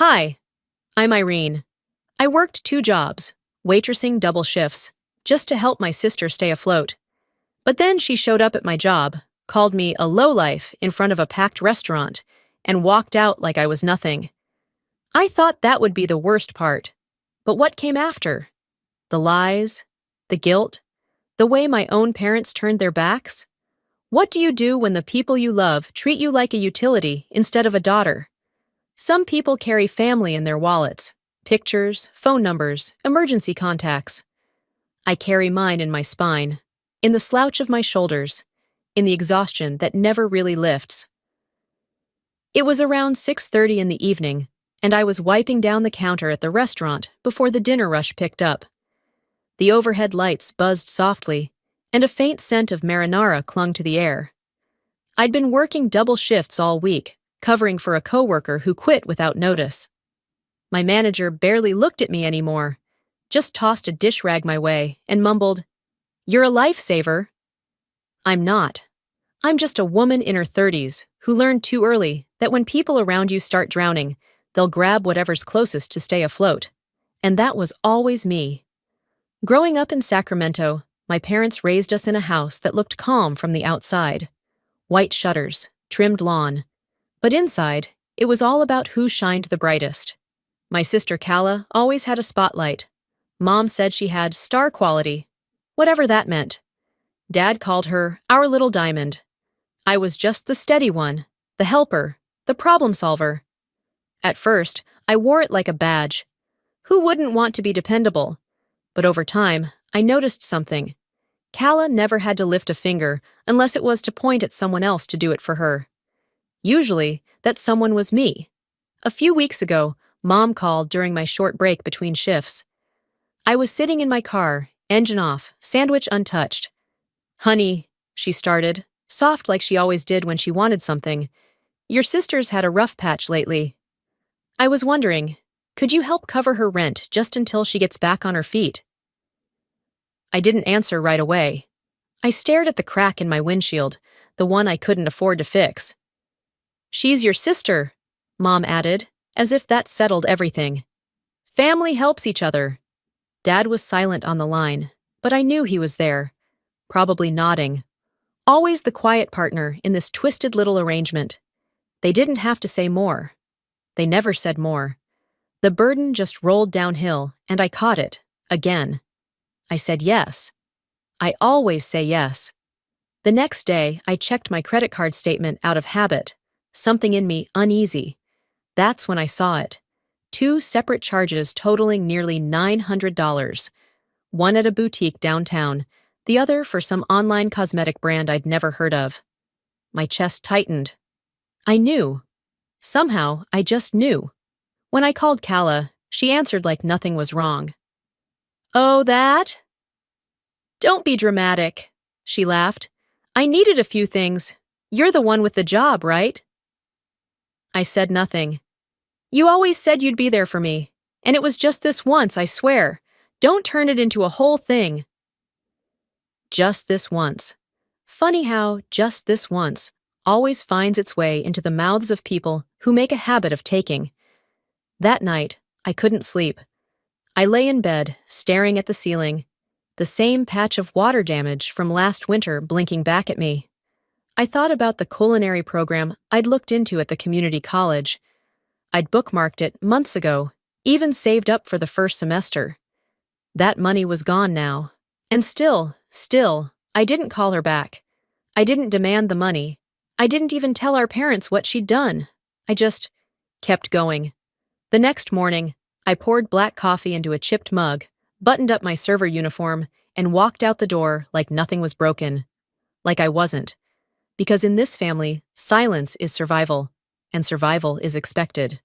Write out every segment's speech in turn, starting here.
Hi, I'm Irene. I worked 2 jobs, waitressing double shifts, just to help my sister stay afloat. But then she showed up at my job, called me a lowlife in front of a packed restaurant, and walked out like I was nothing. I thought that would be the worst part. But what came after? The lies? The guilt? The way my own parents turned their backs? What do you do when the people you love treat you like a utility instead of a daughter? Some people carry family in their wallets, pictures, phone numbers, emergency contacts. I carry mine in my spine, in the slouch of my shoulders, in the exhaustion that never really lifts. It was around 6:30 in the evening, and I was wiping down the counter at the restaurant before the dinner rush picked up. The overhead lights buzzed softly, and a faint scent of marinara clung to the air. I'd been working double shifts all week, covering for a coworker who quit without notice. My manager barely looked at me anymore, just tossed a dish rag my way and mumbled, "You're a lifesaver." I'm not. I'm just a woman in her 30s who learned too early that when people around you start drowning, they'll grab whatever's closest to stay afloat. And that was always me. Growing up in Sacramento, my parents raised us in a house that looked calm from the outside. White shutters, trimmed lawn. But inside, it was all about who shined the brightest. My sister Calla always had a spotlight. Mom said she had star quality, whatever that meant. Dad called her our little diamond. I was just the steady one, the helper, the problem solver. At first, I wore it like a badge. Who wouldn't want to be dependable? But over time, I noticed something. Calla never had to lift a finger unless it was to point at someone else to do it for her. Usually, that someone was me. A few weeks ago, Mom called during my short break between shifts. I was sitting in my car, engine off, sandwich untouched. "Honey," she started, soft like she always did when she wanted something. "Your sister's had a rough patch lately. I was wondering, could you help cover her rent just until she gets back on her feet?" I didn't answer right away. I stared at the crack in my windshield, the one I couldn't afford to fix. "She's your sister," Mom added, as if that settled everything. "Family helps each other." Dad was silent on the line, but I knew he was there, probably nodding. Always the quiet partner in this twisted little arrangement. They didn't have to say more. They never said more. The burden just rolled downhill, and I caught it, again. I said yes. I always say yes. The next day, I checked my credit card statement out of habit, something in me uneasy. That's when I saw it. 2 separate charges totaling nearly $900. One at a boutique downtown, the other for some online cosmetic brand I'd never heard of. My chest tightened. I knew. Somehow, I just knew. When I called Calla, she answered like nothing was wrong. "Oh, that? Don't be dramatic," she laughed. "I needed a few things. You're the one with the job, right?" I said nothing. "You always said you'd be there for me, and it was just this once, I swear. Don't turn it into a whole thing." Just this once. Funny how just this once always finds its way into the mouths of people who make a habit of taking. That night, I couldn't sleep. I lay in bed, staring at the ceiling, the same patch of water damage from last winter blinking back at me. I thought about the culinary program I'd looked into at the community college. I'd bookmarked it months ago, even saved up for the first semester. That money was gone now. And still, I didn't call her back. I didn't demand the money. I didn't even tell our parents what she'd done. I just kept going. The next morning, I poured black coffee into a chipped mug, buttoned up my server uniform, and walked out the door like nothing was broken. Like I wasn't. Because in this family, silence is survival, and survival is expected.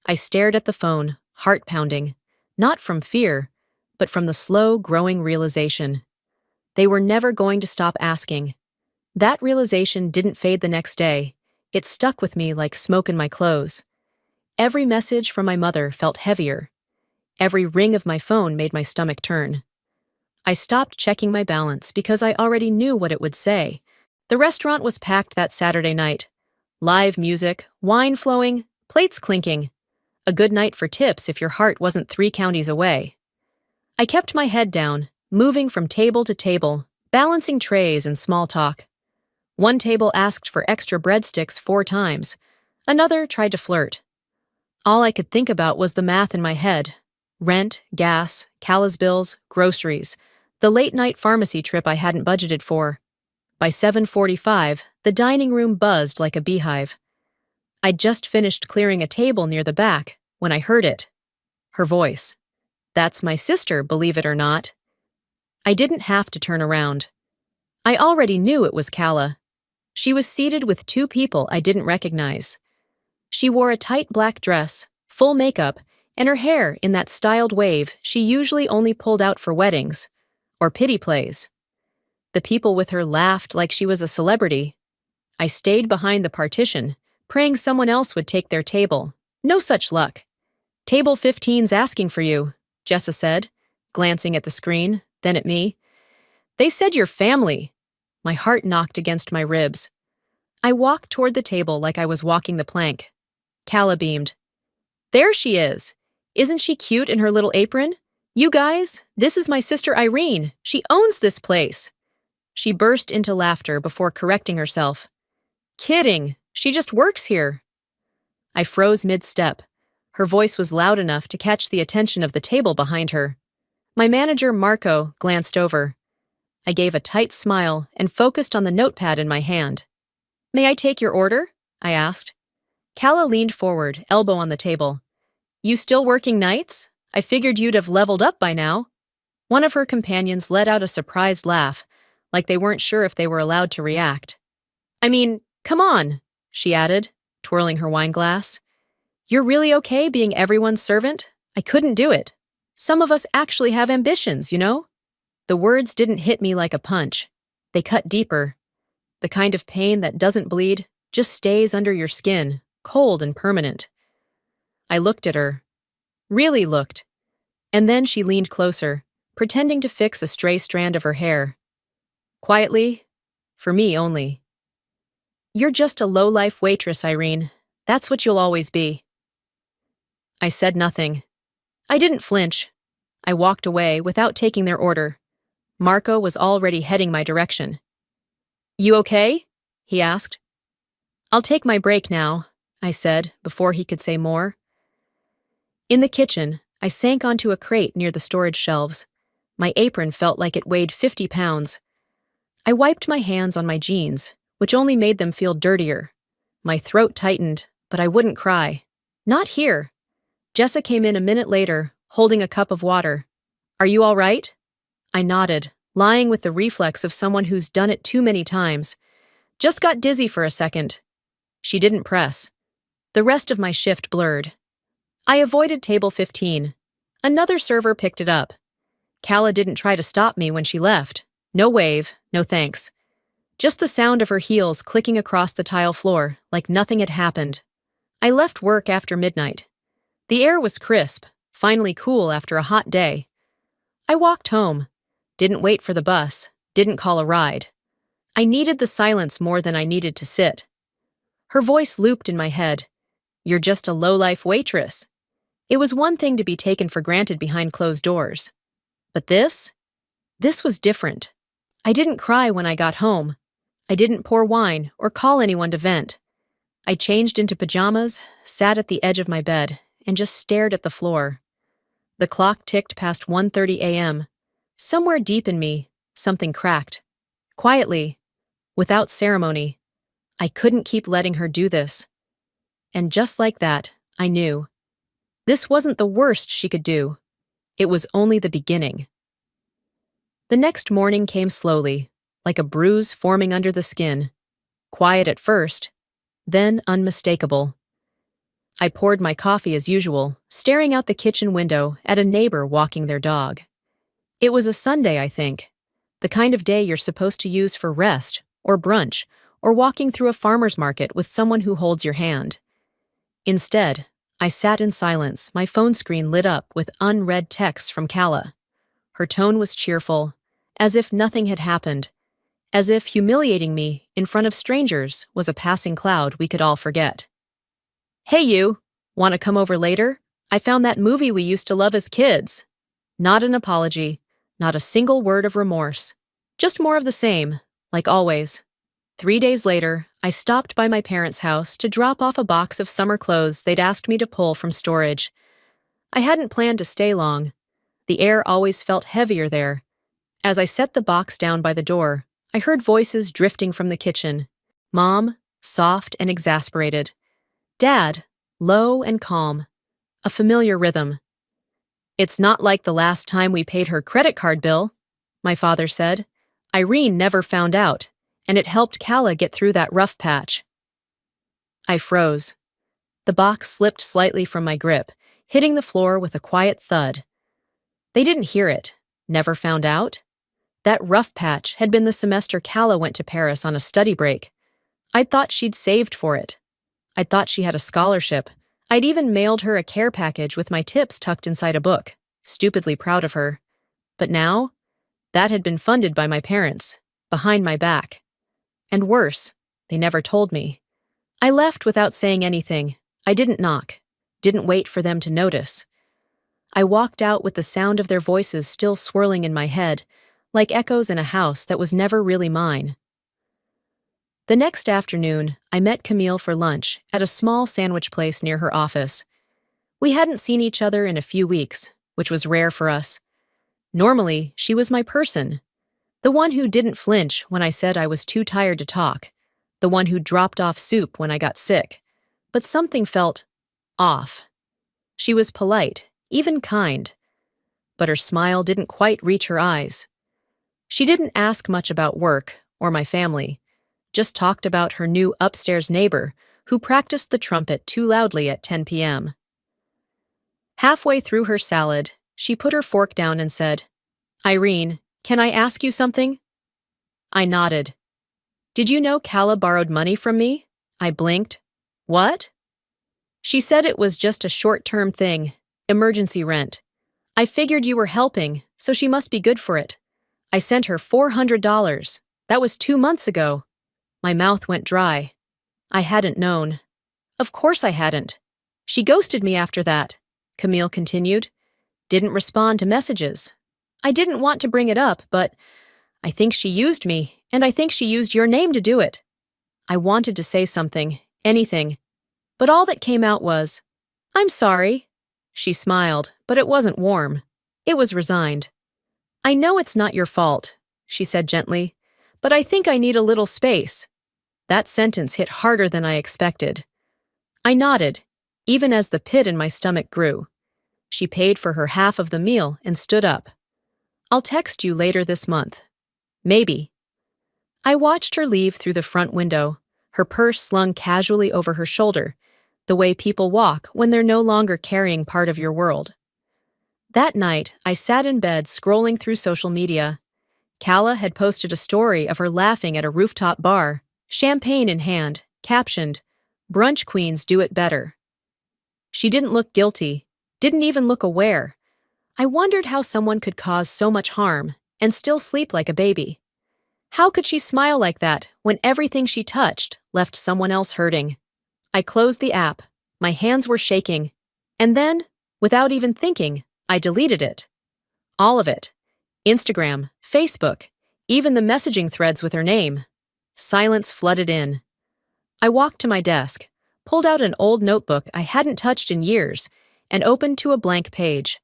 I stared at the phone, heart pounding, not from fear, but from the slow, growing realization. They were never going to stop asking. That realization didn't fade the next day. It stuck with me like smoke in my clothes. Every message from my mother felt heavier. Every ring of my phone made my stomach turn. I stopped checking my balance because I already knew what it would say. The restaurant was packed that Saturday night. Live music, wine flowing, Plates clinking. A good night for tips if your heart wasn't 3 counties away. I kept my head down, moving from table to table, balancing trays and small talk. One table asked for extra breadsticks 4 times. Another tried to flirt. All I could think about was the math in my head. Rent, gas, Cala's bills, groceries, the late-night pharmacy trip I hadn't budgeted for. By 7:45, the dining room buzzed like a beehive. I'd just finished clearing a table near the back when I heard it. Her voice. That's my sister, believe it or not. I didn't have to turn around. I already knew it was Cala. She was seated with 2 people I didn't recognize. She wore a tight black dress, full makeup, and her hair in that styled wave she usually only pulled out for weddings or pity plays. The people with her laughed like she was a celebrity. I stayed behind the partition, praying someone else would take their table. No such luck. Table 15's asking for you, Jessa said, glancing at the screen, then at me. They said you're family. My heart knocked against my ribs. I walked toward the table like I was walking the plank. Cala beamed. There she is. Isn't she cute in her little apron? You guys, this is my sister Irene. She owns this place. She burst into laughter before correcting herself. Kidding. She just works here. I froze mid-step. Her voice was loud enough to catch the attention of the table behind her. My manager, Marco, glanced over. I gave a tight smile and focused on the notepad in my hand. May I take your order? I asked. Cala leaned forward, elbow on the table. You still working nights? I figured you'd have leveled up by now. One of her companions let out a surprised laugh, like they weren't sure if they were allowed to react. I mean, come on, she added, twirling her wine glass. You're really okay being everyone's servant? I couldn't do it. Some of us actually have ambitions, you know? The words didn't hit me like a punch. They cut deeper. The kind of pain that doesn't bleed, just stays under your skin, cold and permanent. I looked at her. Really looked. And then she leaned closer, pretending to fix a stray strand of her hair. Quietly, for me only. You're just a low-life waitress, Irene. That's what you'll always be. I said nothing. I didn't flinch. I walked away without taking their order. Marco was already heading my direction. You okay? He asked. I'll take my break now, I said before he could say more. In the kitchen, I sank onto a crate near the storage shelves. My apron felt like it weighed 50 pounds. I wiped my hands on my jeans, which only made them feel dirtier. My throat tightened, but I wouldn't cry. Not here. Jessa came in a minute later, holding a cup of water. Are you all right? I nodded, lying with the reflex of someone who's done it too many times. Just got dizzy for a second. She didn't press. The rest of my shift blurred. I avoided table 15. Another server picked it up. Cala didn't try to stop me when she left. No wave, no thanks. Just the sound of her heels clicking across the tile floor like nothing had happened. I left work after midnight. The air was crisp, finally cool after a hot day. I walked home. Didn't wait for the bus, didn't call a ride. I needed the silence more than I needed to sit. Her voice looped in my head. You're just a low-life waitress. It was one thing to be taken for granted behind closed doors. But this was different. I didn't cry when I got home. I didn't pour wine or call anyone to vent. I changed into pajamas, sat at the edge of my bed, and just stared at the floor. The clock ticked past 1:30 a.m. Somewhere deep in me, something cracked. Quietly, without ceremony. I couldn't keep letting her do this. And just like that, I knew. This wasn't the worst she could do. It was only the beginning. The next morning came slowly, like a bruise forming under the skin. Quiet at first, then unmistakable. I poured my coffee as usual, staring out the kitchen window at a neighbor walking their dog. It was a Sunday, I think. The kind of day you're supposed to use for rest, or brunch, or walking through a farmer's market with someone who holds your hand. Instead, I sat in silence, my phone screen lit up with unread texts from Cala. Her tone was cheerful, as if nothing had happened, as if humiliating me in front of strangers was a passing cloud we could all forget. Hey you! Want to come over later? I found that movie we used to love as kids. Not an apology, not a single word of remorse. Just more of the same, like always. 3 days later, I stopped by my parents' house to drop off a box of summer clothes they'd asked me to pull from storage. I hadn't planned to stay long. The air always felt heavier there. As I set the box down by the door, I heard voices drifting from the kitchen. Mom, soft and exasperated. Dad, low and calm. A familiar rhythm. "It's not like the last time we paid her credit card bill," my father said. "Irene never found out, and it helped Calla get through that rough patch." I froze. The box slipped slightly from my grip, hitting the floor with a quiet thud. They didn't hear it. Never found out? That rough patch had been the semester Calla went to Paris on a study break. I'd thought she'd saved for it. I'd thought she had a scholarship. I'd even mailed her a care package with my tips tucked inside a book, stupidly proud of her. But now, that had been funded by my parents, behind my back. And worse, they never told me. I left without saying anything. I didn't knock, didn't wait for them to notice. I walked out with the sound of their voices still swirling in my head, like echoes in a house that was never really mine. The next afternoon, I met Camille for lunch at a small sandwich place near her office. We hadn't seen each other in a few weeks, which was rare for us. Normally, she was my person. The one who didn't flinch when I said I was too tired to talk. The one who dropped off soup when I got sick. But something felt off. She was polite, even kind. But her smile didn't quite reach her eyes. She didn't ask much about work or my family, just talked about her new upstairs neighbor who practiced the trumpet too loudly at 10 p.m. Halfway through her salad, she put her fork down and said, "Irene, can I ask you something?" I nodded. "Did you know Calla borrowed money from me?" I blinked. "What?" She said it was just a short-term thing, emergency rent. "I figured you were helping, so she must be good for it. I sent her $400. That was 2 months ago." My mouth went dry. I hadn't known. Of course I hadn't. "She ghosted me after that," Camille continued. "Didn't respond to messages. I didn't want to bring it up, but I think she used me, and I think she used your name to do it." I wanted to say something, anything, but all that came out was, "I'm sorry." She smiled, but it wasn't warm. It was resigned. "I know it's not your fault," she said gently, "but I think I need a little space." That sentence hit harder than I expected. I nodded, even as the pit in my stomach grew. She paid for her half of the meal and stood up. "I'll text you later this month. Maybe." I watched her leave through the front window, her purse slung casually over her shoulder, the way people walk when they're no longer carrying part of your world. That night, I sat in bed scrolling through social media. Calla had posted a story of her laughing at a rooftop bar, champagne in hand, captioned, "Brunch queens do it better." She didn't look guilty, didn't even look aware. I wondered how someone could cause so much harm and still sleep like a baby. How could she smile like that when everything she touched left someone else hurting? I closed the app, my hands were shaking, and then, without even thinking, I deleted it. All of it. Instagram, Facebook, even the messaging threads with her name. Silence flooded in. I walked to my desk, pulled out an old notebook I hadn't touched in years, and opened to a blank page.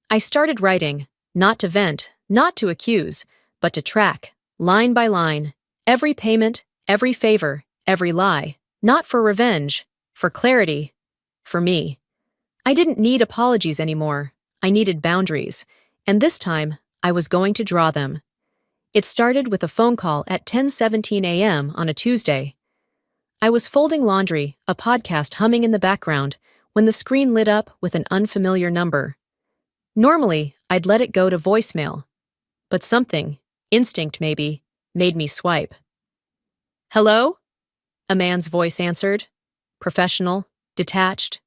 I started writing, not to vent, not to accuse, but to track, line by line, every payment, every favor, every lie, not for revenge, for clarity, for me. I didn't need apologies anymore. I needed boundaries, and this time, I was going to draw them. It started with a phone call at 10:17 a.m. on a Tuesday. I was folding laundry, a podcast humming in the background, when the screen lit up with an unfamiliar number. Normally, I'd let it go to voicemail, but something, instinct maybe, made me swipe. "Hello?" A man's voice answered, professional, detached.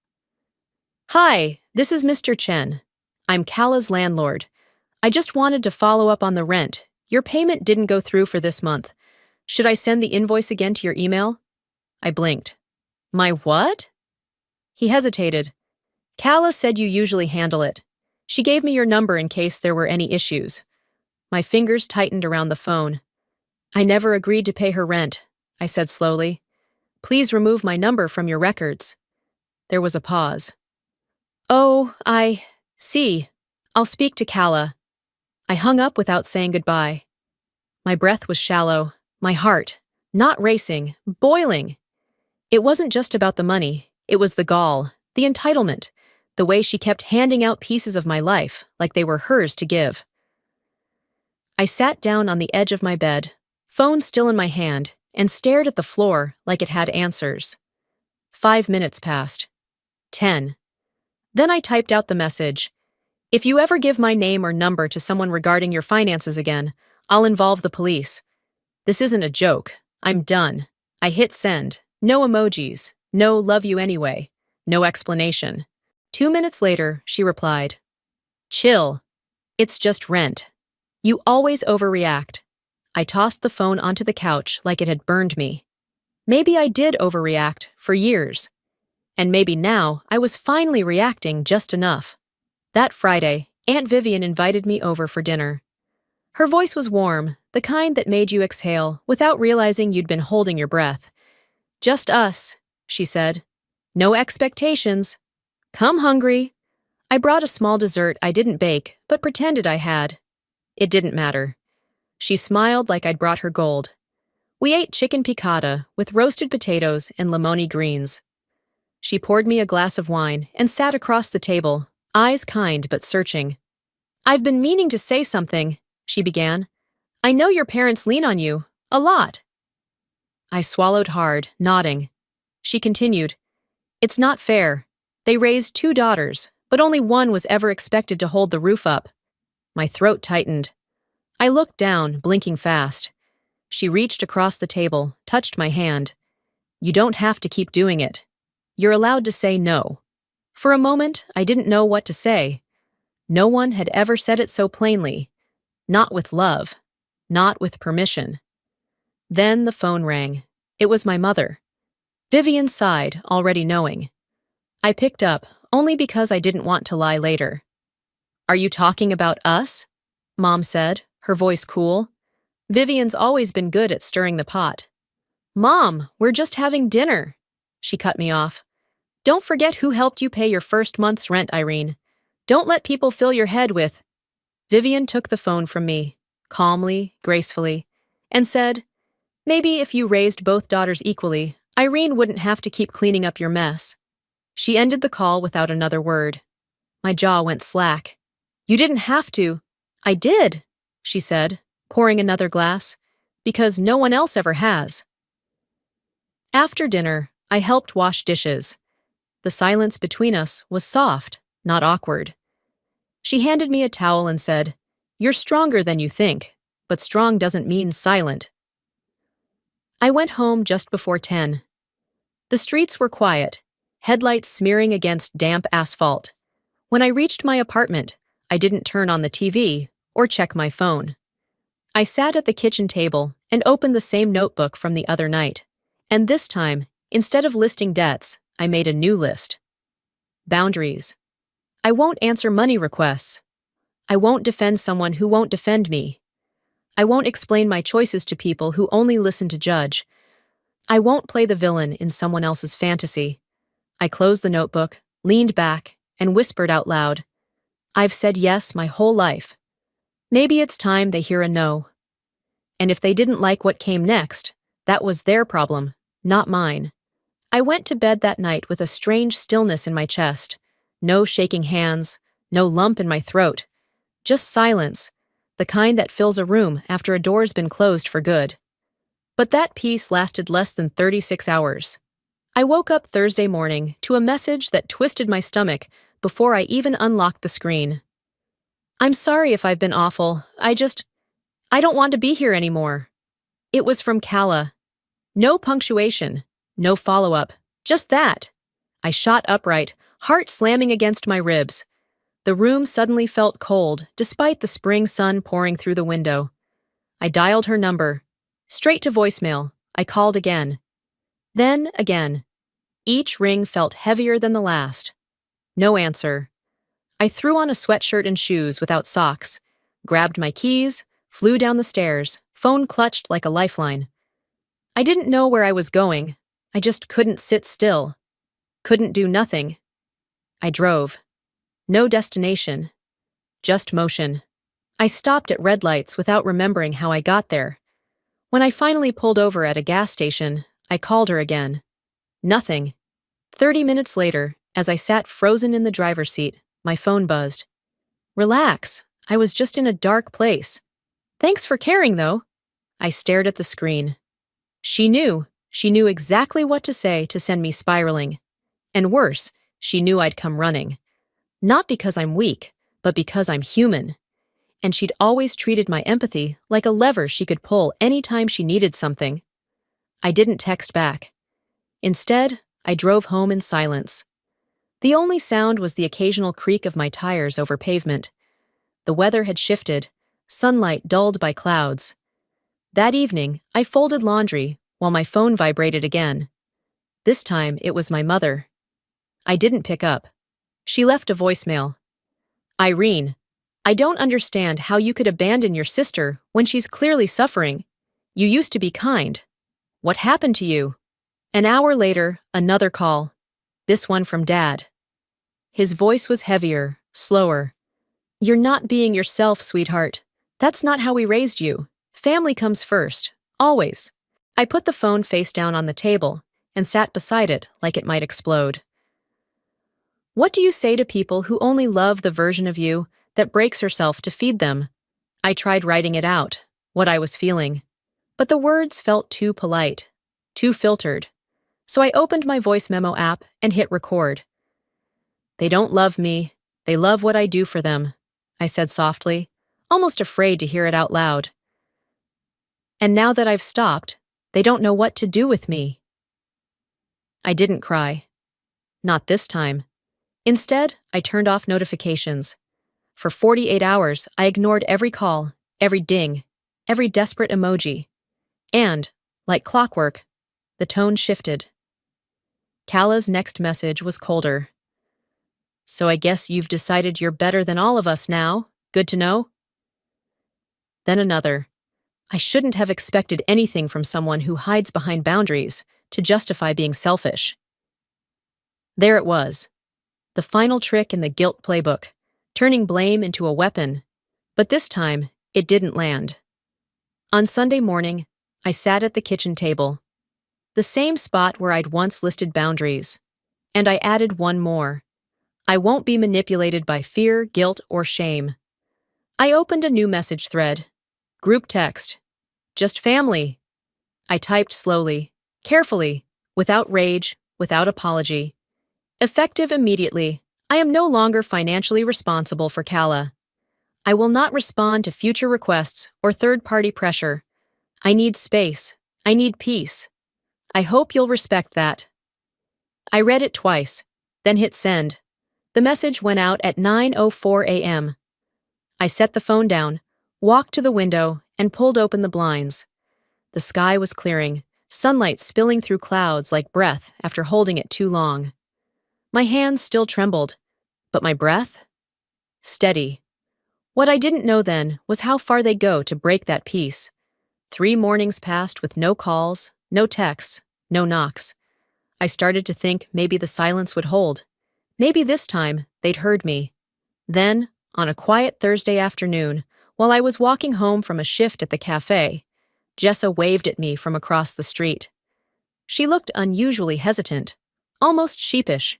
"Hi, this is Mr. Chen. I'm Calla's landlord. I just wanted to follow up on the rent. Your payment didn't go through for this month. Should I send the invoice again to your email?" I blinked. "My what?" He hesitated. Kala said you usually handle it. She gave me your number in case there were any issues. My fingers tightened around the phone. I never agreed to pay her rent, I said slowly. Please remove my number from your records. There was a pause. Oh, I see. I'll speak to Kala. I hung up without saying goodbye. My breath was shallow, my heart, not racing, boiling. It wasn't just about the money, it was the gall, the entitlement, the way she kept handing out pieces of my life like they were hers to give. I sat down on the edge of my bed, phone still in my hand, and stared at the floor like it had answers. 5 minutes passed. 10. Then I typed out the message. If you ever give my name or number to someone regarding your finances again, I'll involve the police. This isn't a joke. I'm done. I hit send. No emojis. No love you anyway. No explanation. 2 minutes later, she replied. Chill. It's just rent. You always overreact. I tossed the phone onto the couch like it had burned me. Maybe I did overreact for years. And maybe now I was finally reacting just enough. That Friday, Aunt Vivian invited me over for dinner. Her voice was warm, the kind that made you exhale without realizing you'd been holding your breath. Just us, she said. No expectations. Come hungry. I brought a small dessert I didn't bake, but pretended I had. It didn't matter. She smiled like I'd brought her gold. We ate chicken piccata with roasted potatoes and limoni greens. She poured me a glass of wine and sat across the table, eyes kind but searching. I've been meaning to say something, she began. I know your parents lean on you, a lot. I swallowed hard, nodding. She continued. It's not fair. They raised 2 daughters, but only one was ever expected to hold the roof up. My throat tightened. I looked down, blinking fast. She reached across the table, touched my hand. You don't have to keep doing it. You're allowed to say no. For a moment, I didn't know what to say. No one had ever said it so plainly. Not with love. Not with permission. Then the phone rang. It was my mother. Vivian sighed, already knowing. I picked up, only because I didn't want to lie later. Are you talking about us? Mom said, her voice cool. Vivian's always been good at stirring the pot. Mom, we're just having dinner. She cut me off. Don't forget who helped you pay your first month's rent, Irene. Don't let people fill your head with... Vivian took the phone from me, calmly, gracefully, and said, maybe if you raised both daughters equally, Irene wouldn't have to keep cleaning up your mess. She ended the call without another word. My jaw went slack. You didn't have to. I did, she said, pouring another glass, because no one else ever has. After dinner, I helped wash dishes. The silence between us was soft, not awkward. She handed me a towel and said, You're stronger than you think, but strong doesn't mean silent. I went home just before 10. The streets were quiet, headlights smearing against damp asphalt. When I reached my apartment, I didn't turn on the TV or check my phone. I sat at the kitchen table and opened the same notebook from the other night. And this time, instead of listing debts, I made a new list. Boundaries. I won't answer money requests. I won't defend someone who won't defend me. I won't explain my choices to people who only listen to judge. I won't play the villain in someone else's fantasy. I closed the notebook, leaned back, and whispered out loud, I've said yes my whole life. Maybe it's time they hear a no. And if they didn't like what came next, that was their problem, not mine. I went to bed that night with a strange stillness in my chest. No shaking hands, no lump in my throat. Just silence, the kind that fills a room after a door's been closed for good. But that peace lasted less than 36 hours. I woke up Thursday morning to a message that twisted my stomach before I even unlocked the screen. I'm sorry if I've been awful. I don't want to be here anymore. It was from Kala. No punctuation, no follow-up, just that. I shot upright, heart slamming against my ribs. The room suddenly felt cold, despite the spring sun pouring through the window. I dialed her number. Straight to voicemail. I called again. Then again. Each ring felt heavier than the last. No answer. I threw on a sweatshirt and shoes without socks, grabbed my keys, flew down the stairs, phone clutched like a lifeline. I didn't know where I was going. I just couldn't sit still. Couldn't do nothing. I drove. No destination. Just motion. I stopped at red lights without remembering how I got there. When I finally pulled over at a gas station, I called her again. Nothing. 30 minutes later, as I sat frozen in the driver's seat, my phone buzzed. Relax. I was just in a dark place. Thanks for caring, though. I stared at the screen. She knew. She knew exactly what to say to send me spiraling. And worse, she knew I'd come running. Not because I'm weak, but because I'm human. And she'd always treated my empathy like a lever she could pull anytime she needed something. I didn't text back. Instead, I drove home in silence. The only sound was the occasional creak of my tires over pavement. The weather had shifted, sunlight dulled by clouds. That evening, I folded laundry while my phone vibrated again. This time, it was my mother. I didn't pick up. She left a voicemail. Irene, I don't understand how you could abandon your sister when she's clearly suffering. You used to be kind. What happened to you? An hour later, another call. This one from Dad. His voice was heavier, slower. You're not being yourself, sweetheart. That's not how we raised you. Family comes first, always. I put the phone face down on the table and sat beside it like it might explode. What do you say to people who only love the version of you that breaks herself to feed them? I tried writing it out, what I was feeling. But the words felt too polite, too filtered. So I opened my voice memo app and hit record. They don't love me. They love what I do for them, I said softly, almost afraid to hear it out loud. And now that I've stopped, they don't know what to do with me. I didn't cry. Not this time. Instead, I turned off notifications. For 48 hours, I ignored every call, every ding, every desperate emoji. And, like clockwork, the tone shifted. Kala's next message was colder. So I guess you've decided you're better than all of us now. Good to know. Then another. I shouldn't have expected anything from someone who hides behind boundaries to justify being selfish. There it was. The final trick in the guilt playbook, turning blame into a weapon. But this time, it didn't land. On Sunday morning, I sat at the kitchen table. The same spot where I'd once listed boundaries. And I added one more. I won't be manipulated by fear, guilt, or shame. I opened a new message thread. Group text. Just family. I typed slowly, carefully, without rage, without apology. Effective immediately, I am no longer financially responsible for Kala. I will not respond to future requests or third-party pressure. I need space. I need peace. I hope you'll respect that. I read it twice, then hit send. The message went out at 9:04 a.m. I set the phone down, walked to the window, and pulled open the blinds. The sky was clearing, sunlight spilling through clouds like breath after holding it too long. My hands still trembled, but my breath? Steady. What I didn't know then was how far they go to break that peace. 3 mornings passed with no calls, no texts, no knocks. I started to think maybe the silence would hold. Maybe this time they'd heard me. Then, on a quiet Thursday afternoon, while I was walking home from a shift at the cafe, Jessa waved at me from across the street. She looked unusually hesitant, almost sheepish.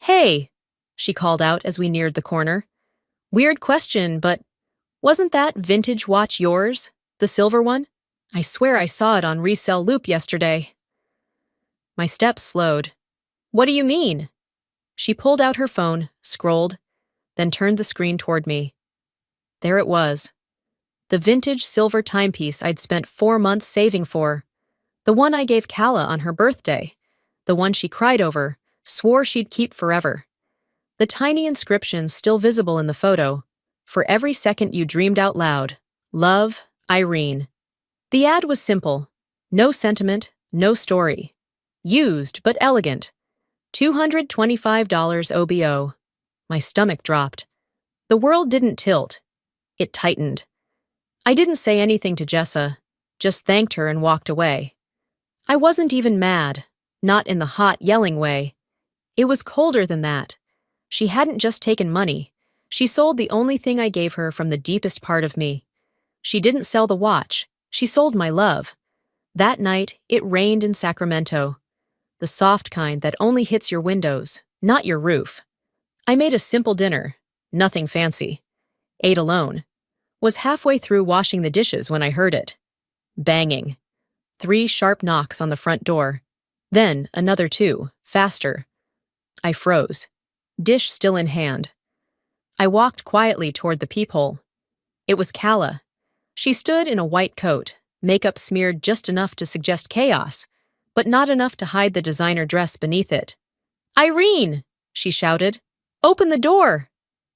Hey, she called out as we neared the corner. Weird question, but wasn't that vintage watch yours, the silver one? I swear I saw it on Resell Loop yesterday. My steps slowed. What do you mean? She pulled out her phone, scrolled, then turned the screen toward me. There it was. The vintage silver timepiece I'd spent 4 months saving for. The one I gave Kala on her birthday. The one she cried over, swore she'd keep forever. The tiny inscription still visible in the photo. For every second you dreamed out loud. Love, Irene. The ad was simple. No sentiment, no story. Used but elegant. $225 OBO. My stomach dropped. The world didn't tilt. It tightened. I didn't say anything to Jessa, just thanked her and walked away. I wasn't even mad, not in the hot, yelling way. It was colder than that. She hadn't just taken money. She sold the only thing I gave her from the deepest part of me. She didn't sell the watch. She sold my love. That night, it rained in Sacramento. The soft kind that only hits your windows, not your roof. I made a simple dinner, nothing fancy. Ate alone. Was halfway through washing the dishes when I heard it. Banging. 3 sharp knocks on the front door. Then another 2, faster. I froze. Dish still in hand. I walked quietly toward the peephole. It was Calla. She stood in a white coat, makeup smeared just enough to suggest chaos, but not enough to hide the designer dress beneath it. "Irene!" she shouted. "Open the door!"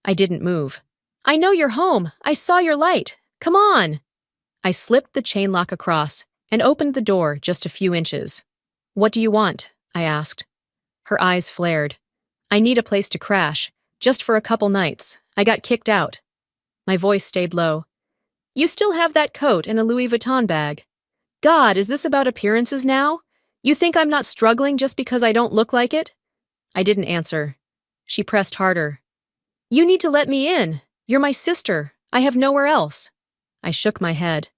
I didn't move. "I know you're home. I saw your light. Come on!" I slipped the chain lock across and opened the door just a few inches. "What do you want?" I asked. Her eyes flared. "I need a place to crash, just for a couple nights. I got kicked out." My voice stayed low. "You still have that coat and a Louis Vuitton bag. God, is this about appearances now? You think I'm not struggling just because I don't look like it?" I didn't answer. She pressed harder. "You need to let me in. You're my sister. I have nowhere else." I shook my head.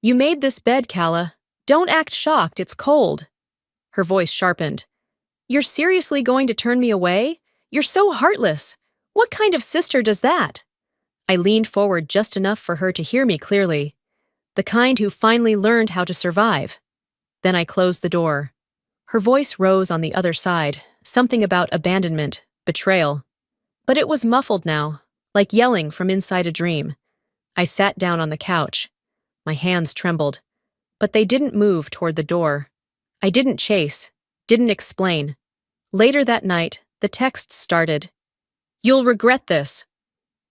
"You made this bed, Calla. Don't act shocked, it's cold." Her voice sharpened. "You're seriously going to turn me away? You're so heartless. What kind of sister does that?" I leaned forward just enough for her to hear me clearly. The kind who finally learned how to survive. Then I closed the door. Her voice rose on the other side, something about abandonment, betrayal. But it was muffled now, like yelling from inside a dream. I sat down on the couch. My hands trembled. But they didn't move toward the door. I didn't chase, didn't explain. Later that night, the texts started. "You'll regret this.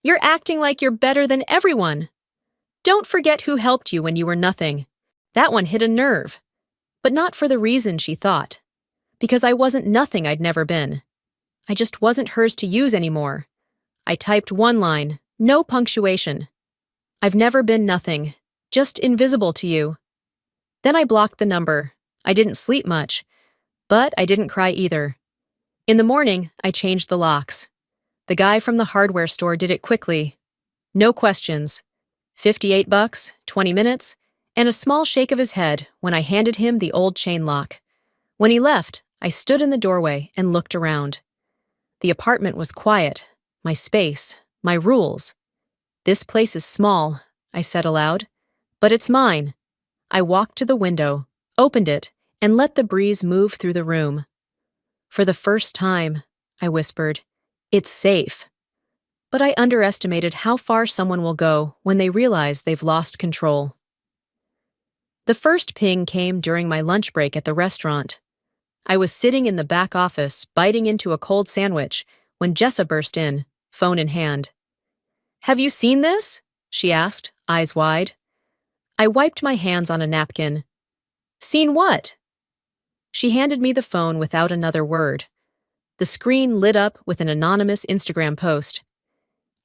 You're acting like you're better than everyone. Don't forget who helped you when you were nothing." That one hit a nerve. But not for the reason she thought. Because I wasn't nothing I'd never been. I just wasn't hers to use anymore. I typed one line, no punctuation. "I've never been nothing, just invisible to you." Then I blocked the number. I didn't sleep much, but I didn't cry either. In the morning, I changed the locks. The guy from the hardware store did it quickly. No questions. $58, 20 minutes, and a small shake of his head when I handed him the old chain lock. When he left, I stood in the doorway and looked around. The apartment was quiet, my space, my rules. "This place is small," I said aloud, "but it's mine." I walked to the window, opened it, and let the breeze move through the room. "For the first time," I whispered, "it's safe." But I underestimated how far someone will go when they realize they've lost control. The first ping came during my lunch break at the restaurant. I was sitting in the back office, biting into a cold sandwich, when Jessa burst in, phone in hand. "Have you seen this?" she asked, eyes wide. I wiped my hands on a napkin. "Seen what?" She handed me the phone without another word. The screen lit up with an anonymous Instagram post.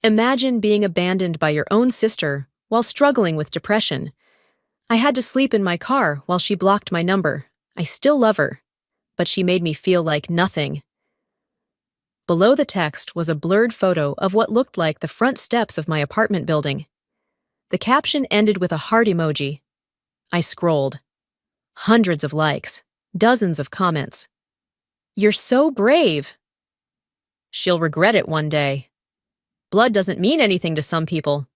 "Imagine being abandoned by your own sister while struggling with depression. I had to sleep in my car while she blocked my number. I still love her, but she made me feel like nothing." Below the text was a blurred photo of what looked like the front steps of my apartment building. The caption ended with a heart emoji. I scrolled. Hundreds of likes, dozens of comments. "You're so brave." "She'll regret it one day. Blood doesn't mean anything to some people.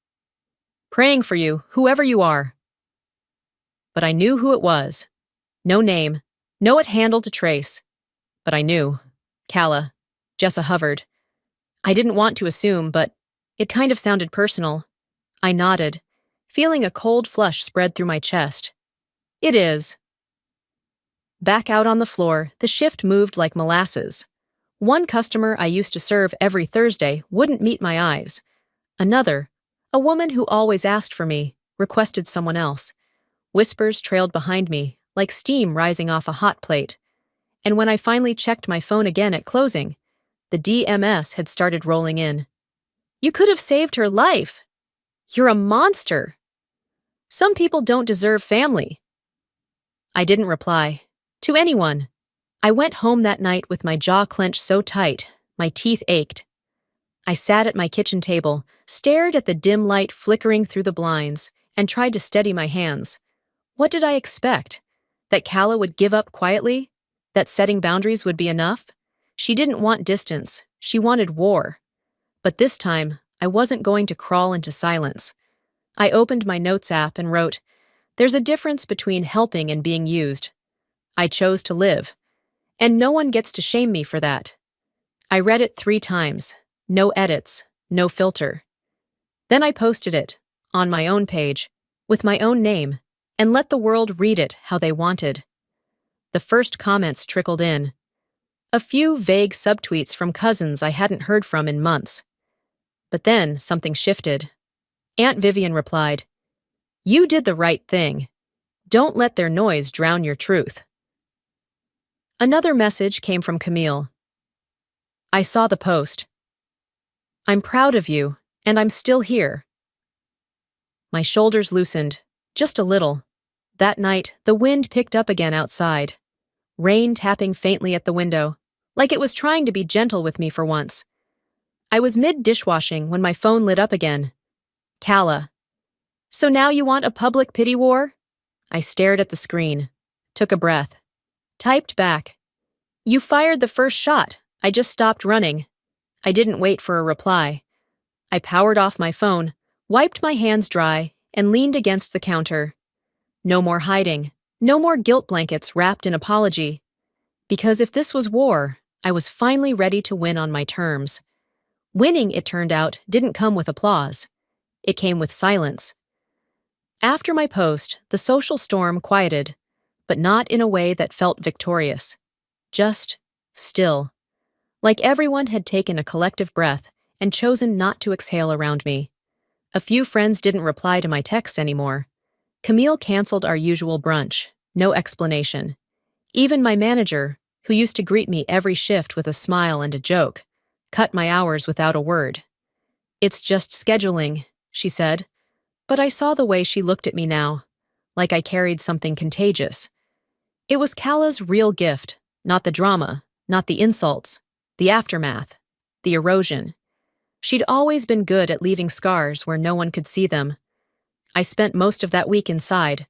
Praying for you, whoever you are." But I knew who it was. No name, no handle to trace. But I knew. Calla. Jessa hovered. I didn't want to assume, but it kind of sounded personal. I nodded, feeling a cold flush spread through my chest. "It is." Back out on the floor, the shift moved like molasses. One customer I used to serve every Thursday wouldn't meet my eyes. Another, a woman who always asked for me, requested someone else. Whispers trailed behind me, like steam rising off a hot plate. And when I finally checked my phone again at closing, the DMS had started rolling in. You could have saved her life. You're a monster. Some people don't deserve family. I didn't reply. To anyone. I went home that night with my jaw clenched so tight, my teeth ached. I sat at my kitchen table, stared at the dim light flickering through the blinds, and tried to steady my hands. What did I expect? That Calla would give up quietly? That setting boundaries would be enough? She didn't want distance. She wanted war. But this time, I wasn't going to crawl into silence. I opened my notes app and wrote, "There's a difference between helping and being used. I chose to live. And no one gets to shame me for that." I read it 3 times. No edits, no filter. Then I posted it, on my own page, with my own name, and let the world read it how they wanted. The first comments trickled in. A few vague subtweets from cousins I hadn't heard from in months. But then something shifted. Aunt Vivian replied, "You did the right thing. Don't let their noise drown your truth." Another message came from Camille. I saw the post. I'm proud of you, and I'm still here. My shoulders loosened, just a little. That night, the wind picked up again outside. Rain tapping faintly at the window, like it was trying to be gentle with me for once. I was mid-dishwashing when my phone lit up again. Calla. So now you want a public pity war? I stared at the screen, took a breath, typed back. You fired the first shot. I just stopped running. I didn't wait for a reply. I powered off my phone, wiped my hands dry, and leaned against the counter. No more hiding, no more guilt blankets wrapped in apology. Because if this was war, I was finally ready to win on my terms. Winning, it turned out, didn't come with applause. It came with silence. After my post, the social storm quieted, but not in a way that felt victorious. Just still. Like everyone had taken a collective breath and chosen not to exhale around me. A few friends didn't reply to my texts anymore. Camille canceled our usual brunch, no explanation. Even my manager, who used to greet me every shift with a smile and a joke, cut my hours without a word. It's just scheduling, she said, but I saw the way she looked at me now, like I carried something contagious. It was Calla's real gift, not the drama, not the insults, the aftermath, the erosion. She'd always been good at leaving scars where no one could see them. I spent most of that week inside.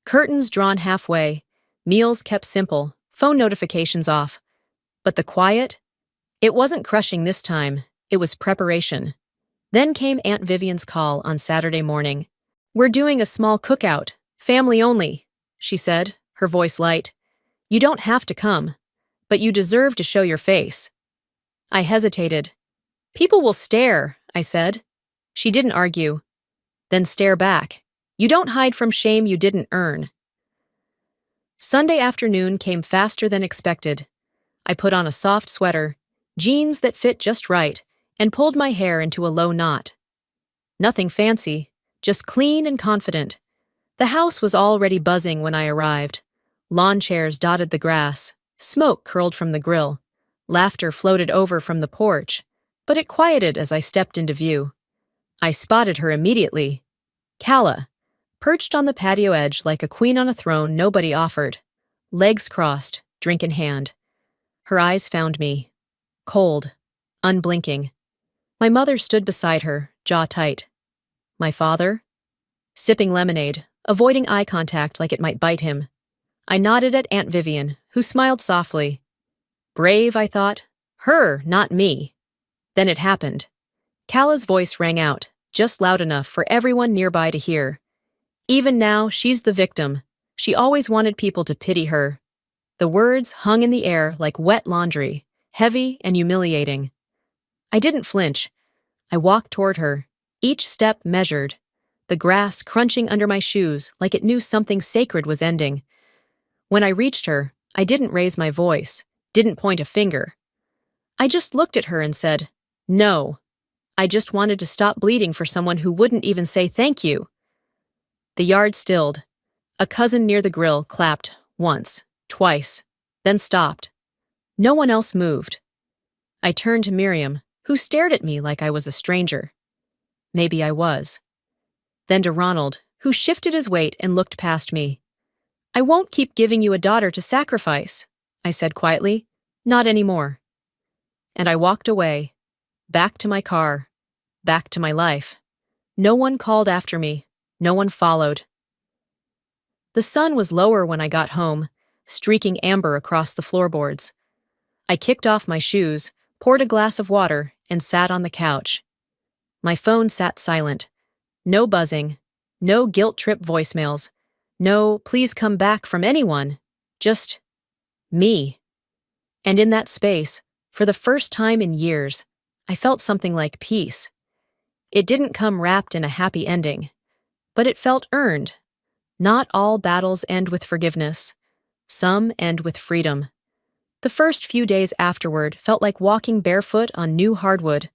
Curtains drawn halfway, meals kept simple, phone notifications off. But the quiet? It wasn't crushing this time, it was preparation. Then came Aunt Vivian's call on Saturday morning. We're doing a small cookout, family only, she said, her voice light. You don't have to come, but you deserve to show your face. I hesitated. People will stare, I said. She didn't argue. Then stare back. You don't hide from shame you didn't earn. Sunday afternoon came faster than expected. I put on a soft sweater, jeans that fit just right, and pulled my hair into a low knot. Nothing fancy, just clean and confident. The house was already buzzing when I arrived. Lawn chairs dotted the grass, smoke curled from the grill. Laughter floated over from the porch, but it quieted as I stepped into view. I spotted her immediately. Calla, perched on the patio edge like a queen on a throne nobody offered. Legs crossed, drink in hand. Her eyes found me. Cold, unblinking. My mother stood beside her, jaw tight. My father? Sipping lemonade, avoiding eye contact like it might bite him. I nodded at Aunt Vivian, who smiled softly. Brave, I thought. Her, not me. Then it happened. Calla's voice rang out, just loud enough for everyone nearby to hear. Even now, she's the victim. She always wanted people to pity her. The words hung in the air like wet laundry, heavy and humiliating. I didn't flinch. I walked toward her, each step measured, the grass crunching under my shoes like it knew something sacred was ending. When I reached her, I didn't raise my voice, didn't point a finger. I just looked at her and said, no. I just wanted to stop bleeding for someone who wouldn't even say thank you. The yard stilled. A cousin near the grill clapped, once, twice, then stopped. No one else moved. I turned to Miriam, who stared at me like I was a stranger. Maybe I was. Then to Ronald, who shifted his weight and looked past me. I won't keep giving you a daughter to sacrifice, I said quietly. Not anymore. And I walked away, back to my car, back to my life. No one called after me. No one followed. The sun was lower when I got home, streaking amber across the floorboards. I kicked off my shoes, poured a glass of water, and sat on the couch. My phone sat silent. No buzzing, no guilt trip voicemails, no please come back from anyone, just me. And in that space, for the first time in years, I felt something like peace. It didn't come wrapped in a happy ending, but it felt earned. Not all battles end with forgiveness. Some end with freedom. The first few days afterward felt like walking barefoot on new hardwood,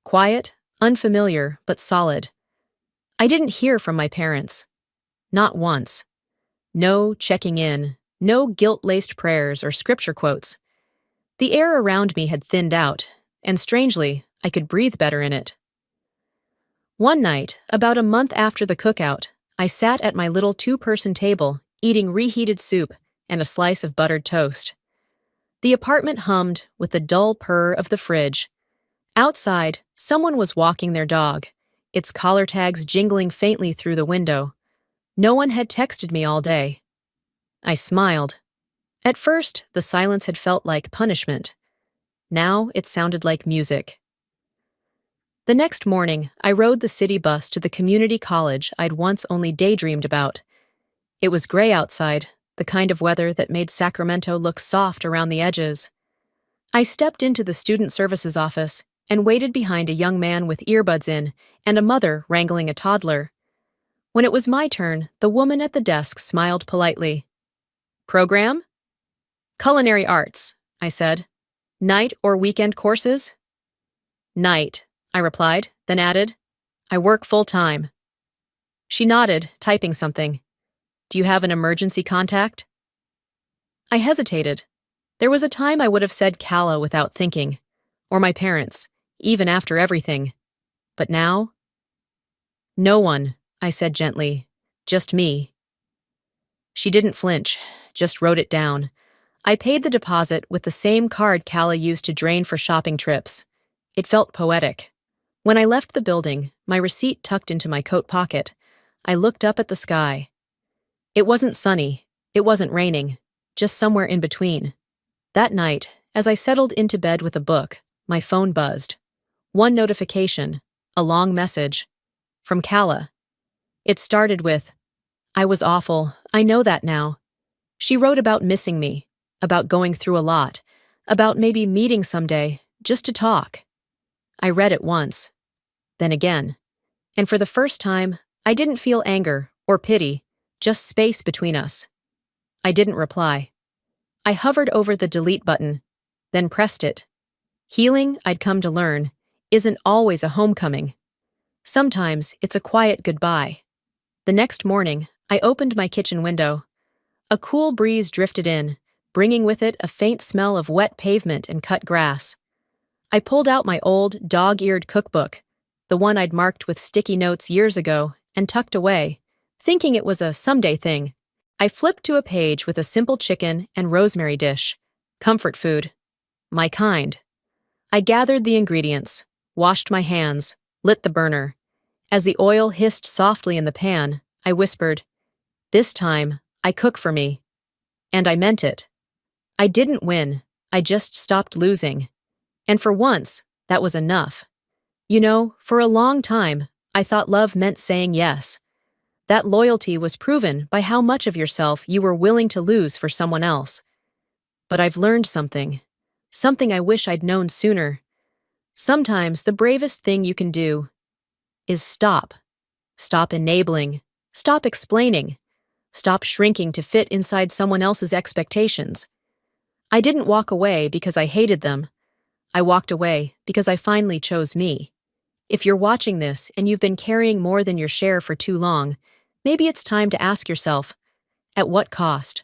quiet, unfamiliar, but solid. I didn't hear from my parents. Not once. No checking in, no guilt-laced prayers or scripture quotes. The air around me had thinned out, and strangely, I could breathe better in it. One night, about a month after the cookout, I sat at my little two-person table, eating reheated soup and a slice of buttered toast. The apartment hummed with the dull purr of the fridge. Outside, someone was walking their dog, its collar tags jingling faintly through the window. No one had texted me all day. I smiled. At first, the silence had felt like punishment. Now it sounded like music. The next morning, I rode the city bus to the community college I'd once only daydreamed about. It was gray outside, the kind of weather that made Sacramento look soft around the edges. I stepped into the student services office and waited behind a young man with earbuds in and a mother wrangling a toddler. When it was my turn, the woman at the desk smiled politely. Program? Culinary arts, I said. Night or weekend courses? Night, I replied, then added, I work full-time. She nodded, typing something. Do you have an emergency contact? I hesitated. There was a time I would have said Calla without thinking, or my parents, even after everything. But now? No one, I said gently. Just me. She didn't flinch, just wrote it down. I paid the deposit with the same card Calla used to drain for shopping trips. It felt poetic. When I left the building, my receipt tucked into my coat pocket, I looked up at the sky. It wasn't sunny, it wasn't raining, just somewhere in between. That night, as I settled into bed with a book, my phone buzzed. One notification, a long message. From Calla. It started with, I was awful, I know that now. She wrote about missing me, about going through a lot, about maybe meeting someday, just to talk. I read it once, then again, and for the first time, I didn't feel anger or pity, just space between us. I didn't reply. I hovered over the delete button, then pressed it. Healing, I'd come to learn, isn't always a homecoming. Sometimes it's a quiet goodbye. The next morning, I opened my kitchen window. A cool breeze drifted in, bringing with it a faint smell of wet pavement and cut grass. I pulled out my old, dog-eared cookbook, the one I'd marked with sticky notes years ago, and tucked away, thinking it was a someday thing. I flipped to a page with a simple chicken and rosemary dish. Comfort food. My kind. I gathered the ingredients, washed my hands, lit the burner. As the oil hissed softly in the pan, I whispered, This time, I cook for me. And I meant it. I didn't win, I just stopped losing. And for once, that was enough. You know, for a long time, I thought love meant saying yes. That loyalty was proven by how much of yourself you were willing to lose for someone else. But I've learned something I wish I'd known sooner. Sometimes the bravest thing you can do is stop. Stop enabling. Stop explaining. Stop shrinking to fit inside someone else's expectations. I didn't walk away because I hated them. I walked away because I finally chose me. If you're watching this and you've been carrying more than your share for too long, maybe it's time to ask yourself, at what cost?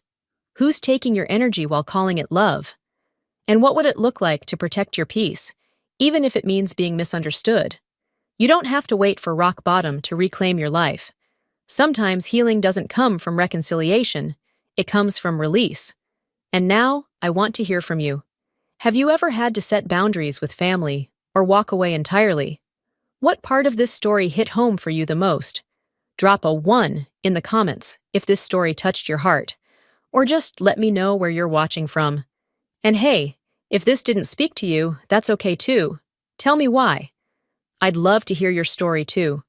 Who's taking your energy while calling it love? And what would it look like to protect your peace, even if it means being misunderstood? You don't have to wait for rock bottom to reclaim your life. Sometimes healing doesn't come from reconciliation, it comes from release. And now, I want to hear from you. Have you ever had to set boundaries with family or walk away entirely? What part of this story hit home for you the most? Drop a 1 in the comments if this story touched your heart, or just let me know where you're watching from. And hey, if this didn't speak to you, that's okay too. Tell me why. I'd love to hear your story too.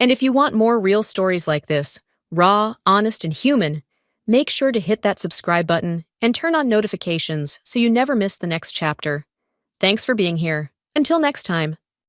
And if you want more real stories like this, raw, honest, and human, make sure to hit that subscribe button and turn on notifications so you never miss the next chapter. Thanks for being here. Until next time.